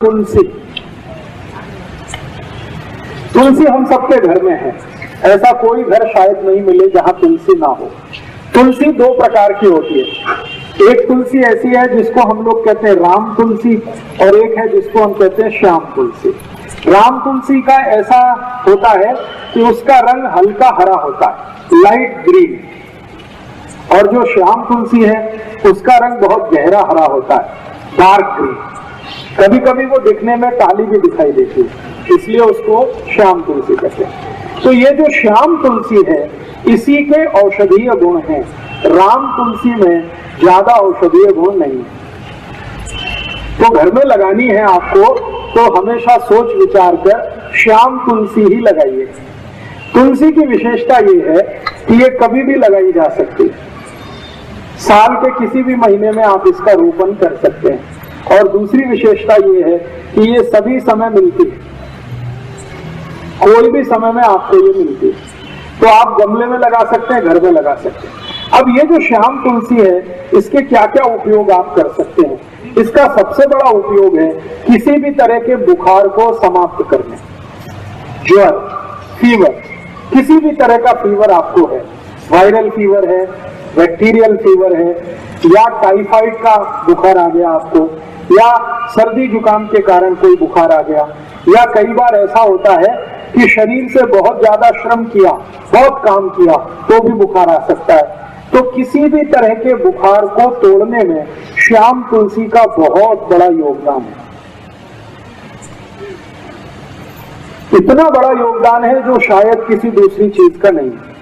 तुलसी। तुलसी हम सबके घर में है, ऐसा कोई घर शायद नहीं मिले जहां तुलसी ना हो। तुलसी दो प्रकार की होती है, एक तुलसी ऐसी है जिसको हम लोग कहते हैं राम तुलसी, और एक है जिसको हम कहते हैं श्याम तुलसी। राम तुलसी का ऐसा होता है कि उसका रंग हल्का हरा होता है, लाइट ग्रीन, और जो श्याम तुलसी है उसका रंग बहुत गहरा हरा होता है, डार्क ग्रीन। कभी कभी वो दिखने में काली भी दिखाई देती है, इसलिए उसको श्याम तुलसी कहते हैं। तो ये जो श्याम तुलसी है इसी के औषधीय गुण हैं, राम तुलसी में ज्यादा औषधीय गुण नहीं है। तो घर में लगानी है आपको तो हमेशा सोच विचार कर श्याम तुलसी ही लगाइए। तुलसी की विशेषता ये है कि ये कभी भी लगाई जा सकती है, साल के किसी भी महीने में आप इसका रोपण कर सकते हैं। और दूसरी विशेषता ये है कि ये सभी समय मिलती है, कोई भी समय में आपको ये मिलती है। तो आप गमले में लगा सकते हैं, घर में लगा सकते हैं। अब ये जो श्याम तुलसी है इसके क्या क्या उपयोग आप कर सकते हैं। इसका सबसे बड़ा उपयोग है किसी भी तरह के बुखार को समाप्त करने, ज्वर, फीवर, किसी भी तरह का फीवर आपको है, वायरल फीवर है, बैक्टीरियल फीवर है, या टाइफाइड का बुखार आ गया आपको, या सर्दी जुकाम के कारण कोई बुखार आ गया, या कई बार ऐसा होता है कि शरीर से बहुत ज्यादा श्रम किया, बहुत काम किया तो भी बुखार आ सकता है। तो किसी भी तरह के बुखार को तोड़ने में श्याम तुलसी का बहुत बड़ा योगदान है। इतना बड़ा योगदान है जो शायद किसी दूसरी चीज का नहीं है।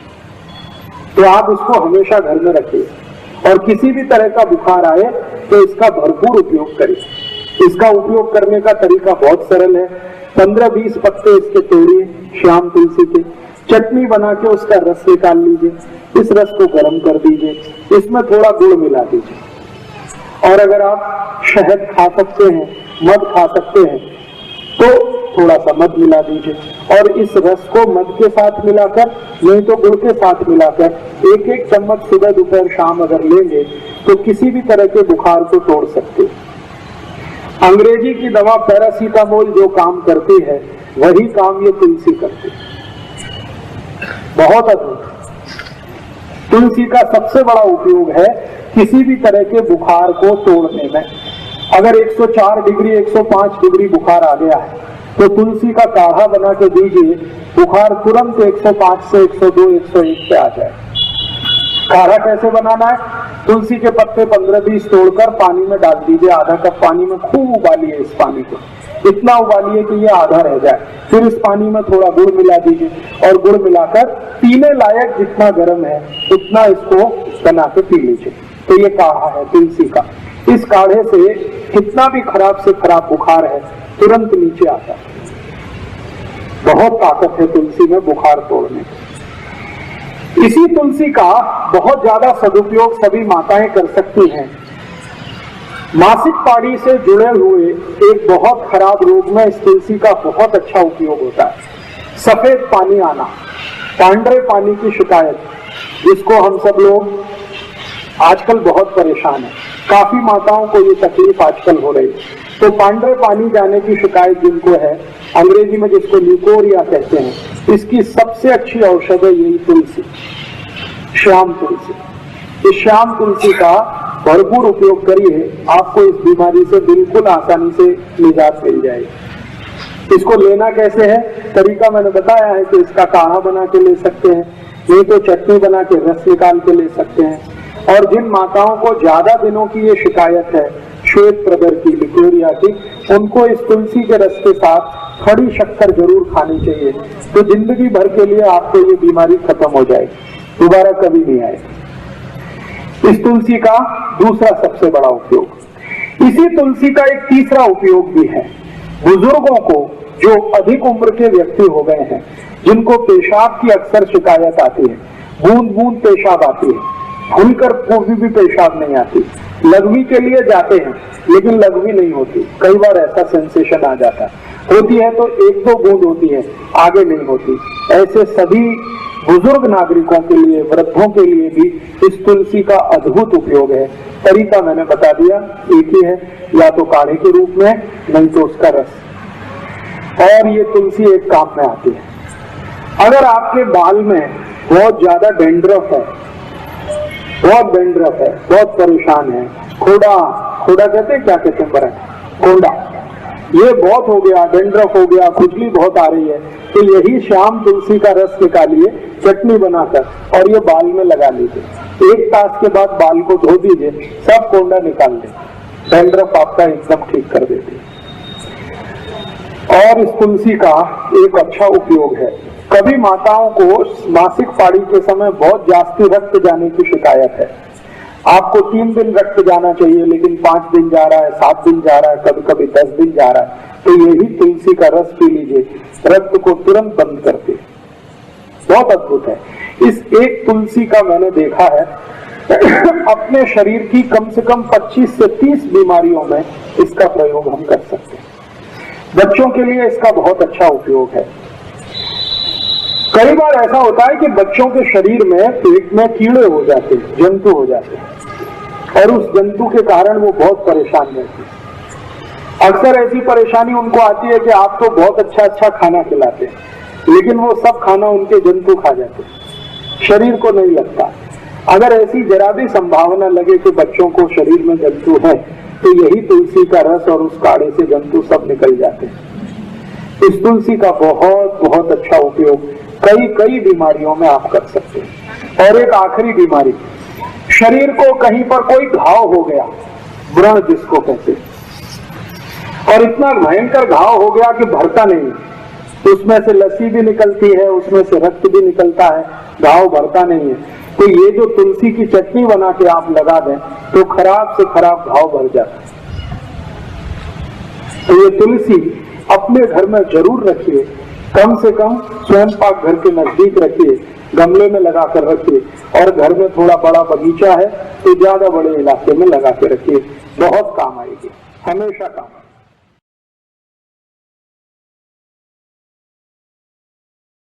तो आप उसको हमेशा घर में रखिए, और किसी भी तरह का बुखार आए तो इसका भरपूर उपयोग करिए। इसका उपयोग करने का तरीका बहुत सरल है। 15-20 पत्ते इसके तोड़िए श्याम तुलसी के, चटनी बना के उसका रस निकाल लीजिए, इस रस को गर्म कर दीजिए, इसमें थोड़ा गुड़ मिला दीजिए, और अगर आप शहद खा सकते हैं, मध खा सकते हैं तो थोड़ा सा मध मिला दीजिए, और इस रस को मध के साथ मिलाकर, नहीं तो गुड़ के साथ मिलाकर 1-1 चम्मच सुबह दोपहर शाम अगर लेंगे तो किसी भी तरह के बुखार को तोड़ सकते हैं। अंग्रेजी की दवा पैरासीटामोल जो काम करती है वही काम ये तुलसी करती है। बहुत अद्भुत। तुलसी का सबसे बड़ा उपयोग है किसी भी तरह के बुखार को तोड़ने में। अगर 104 डिग्री 105 डिग्री बुखार आ गया है तो तुलसी का काढ़ा बना के दीजिए, बुखार तुरंत 105 से 102 101 पे आ जाए। काढ़ा कैसे बनाना है? तुलसी के पत्ते 15-20 तोड़कर पानी में डाल दीजिए, आधा कप पानी में खूब उबालिए। इस पानी को इतना उबालिए कि ये आधा रह जाए, फिर इस पानी में थोड़ा गुड़ मिला दीजिए, और गुड़ मिलाकर पीने लायक जितना गर्म है उतना इसको बना के पी लीजिए। तो ये काढ़ा है तुलसी का। इस काढ़े से कितना भी खराब से खराब बुखार है तुरंत नीचे आता है। बहुत ताकत है तुलसी में बुखार तोड़ने। इसी तुलसी का बहुत ज्यादा सदुपयोग सभी माताएं कर सकती हैं। मासिक पानी से जुड़े हुए एक बहुत खराब रोग में इस तुलसी का बहुत अच्छा उपयोग होता है। सफेद पानी आना, पांडरे पानी की शिकायत, जिसको हम सब लोग आजकल बहुत परेशान है, काफी माताओं को ये तकलीफ आजकल हो रही है। तो पांडरे पानी जाने की शिकायत जिनको है, अंग्रेजी में जिसको ल्यूकोरिया कहते हैं, इसकी सबसे अच्छी औषध है यही तुलसी, श्याम तुलसी। इस श्याम तुलसी का भरपूर उपयोग करिए, आपको इस बीमारी से बिल्कुल आसानी से निजात मिल जाएगी। इसको लेना कैसे है? तरीका मैंने बताया है कि इसका काढ़ा बना के ले सकते हैं, नहीं तो चटनी बना के रस निकाल के ले सकते हैं। और जिन माताओं को ज्यादा दिनों की ये शिकायत है श्वेत प्रदर की, लिकोरिया की, उनको इस तुलसी के रस के साथ खड़ी शक्कर जरूर खानी चाहिए। तो जिंदगी भर के लिए आपको ये बीमारी खत्म हो जाएगी, दोबारा कभी नहीं आएगी। इस तुलसी का दूसरा सबसे बड़ा उपयोग, इसी तुलसी का एक तीसरा उपयोग भी है। बुजुर्गों को जो अधिक उम्र के व्यक्ति हो गए हैं, जिनको पेशाब की अक्सर शिकायत आती है, बूंद बूंद पेशाब आती है, खुलकर कभी भी पेशाब नहीं आती, लघवी के लिए जाते हैं लेकिन लघवी नहीं होती, कई बार ऐसा सेंसेशन आ जाता है, होती है तो 1-2 बूंद होती है, आगे नहीं होती। ऐसे सभी बुजुर्ग नागरिकों के लिए, वृद्धों के लिए भी इस तुलसी का अद्भुत उपयोग है। तरीका मैंने बता दिया, एक ही है। या तो काढ़े के रूप में, नहीं तो उसका रस। और ये तुलसी एक काम में आती है। अगर आपके बाल में बहुत ज्यादा डेंड्रफ है, बहुत डेंड्रफ है, बहुत परेशान है, खोड़ा कहते हैं, क्या कहते हैं, बड़ा कोंडा, ये बहुत हो गया, डेंड्रफ हो गया, खुजली बहुत आ रही है, तो यही शाम तुलसी का रस निकालिए चटनी बनाकर और ये बाल में लगा लीजिए। 1 तास के बाद बाल को धो दीजिए, सब कोंडा निकाल दें, डेंड्रफ आपका एकदम ठीक कर देती है। और इस तुलसी का एक अच्छा उपयोग है, कभी माताओं को मासिक पाड़ी के समय बहुत जास्ती रक्त जाने की शिकायत है। आपको 3 दिन रक्त जाना चाहिए, लेकिन 5 दिन जा रहा है, 7 दिन जा रहा है, कभी कभी 10 दिन जा रहा है, तो यही तुलसी का रस पी लीजिए, रक्त को तुरंत बंद करते। बहुत अद्भुत है। इस एक तुलसी का मैंने देखा है अपने शरीर की कम से कम 25 से 30 बीमारियों में इसका प्रयोग हम कर सकते हैं। बच्चों के लिए इसका बहुत अच्छा उपयोग है। कई बार ऐसा होता है कि बच्चों के शरीर में पेट में कीड़े हो जाते हैं, जंतु हो जाते हैं, और उस जंतु के कारण वो बहुत परेशान रहते हैं। अक्सर ऐसी परेशानी उनको आती है कि आप तो बहुत अच्छा खाना खिलाते हैं, लेकिन वो सब खाना उनके जंतु खा जाते हैं, शरीर को नहीं लगता। अगर ऐसी जरा भी संभावना लगे कि बच्चों को शरीर में जंतु है, तो यही तुलसी का रस और उस काढ़े से जंतु सब निकल जाते हैं। इस तुलसी का बहुत बहुत अच्छा उपयोग कई बीमारियों में आप कर सकते हैं। और एक आखिरी बीमारी, शरीर को कहीं पर कोई घाव हो गया, व्रण जिसको कहते हैं, और इतना भयंकर घाव हो गया कि भरता नहीं, उसमें से लस्सी भी निकलती है, उसमें से रक्त भी निकलता है, घाव भरता नहीं है, तो ये जो तुलसी की चटनी बना के आप लगा दें तो खराब से खराब घाव भर जाता है। तो ये तुलसी अपने घर में जरूर रखिए, कम से कम स्वयं पाक घर के नजदीक रखिए, गमले में लगा कर रखिए, और घर में थोड़ा बड़ा बगीचा है तो ज्यादा बड़े इलाके में लगा के रखिए, बहुत काम आएगी, हमेशा काम आएगी।